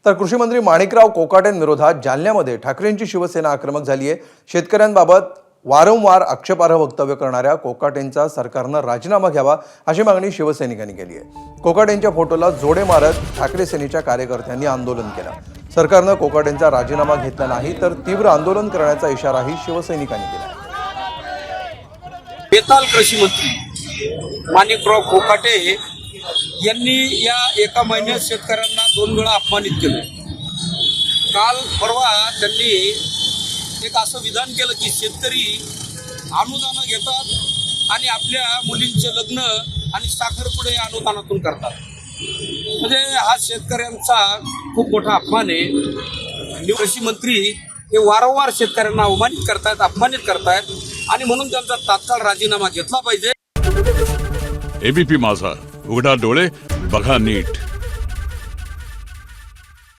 तर कृषी मंत्री माणिकराव कोकाटेंविरोधात जालन्यामध्ये ठाकरेंची शिवसेना आक्रमक झाली आहे। शेतकऱ्यांबाबत वारंवार आक्षेपार्ह वक्तव्य करणाऱ्या कोकाटेंचा सरकारनं राजीनामा घ्यावा अशी मागणी शिवसैनिकांनी केली आहे। कोकाटेंच्या फोटोला जोडे मारत ठाकरे सेनेच्या कार्यकर्त्यांनी आंदोलन केलं। सरकारनं कोकाटेंचा राजीनामा घेतला नाही तर तीव्र आंदोलन करण्याचा इशाराही शिवसैनिकांनी दिला। बेताल कृषी मंत्री माणिकराव कोकाटे यांनी या एका महिन्यात शेतकऱ्यांना 2 वेळा अपमानित केले। काल परवा त्यांनी एक असं विधान केलं की शेतकरी अनुदान घेतात आणि आपल्या मुलींचे लग्न आणि साखरपुडे अनुदानातून करतात। म्हणजे हा शेतकऱ्यांचा खूप मोठा अपमान आहे। कृषी मंत्री हे वारंवार शेतकऱ्यांना अवमानित करतायत, अपमानित करतायत आणि म्हणून त्यांचा तात्काळ राजीनामा घेतला पाहिजे। एबीपी माझा, उघडा डोळे बघा नीट।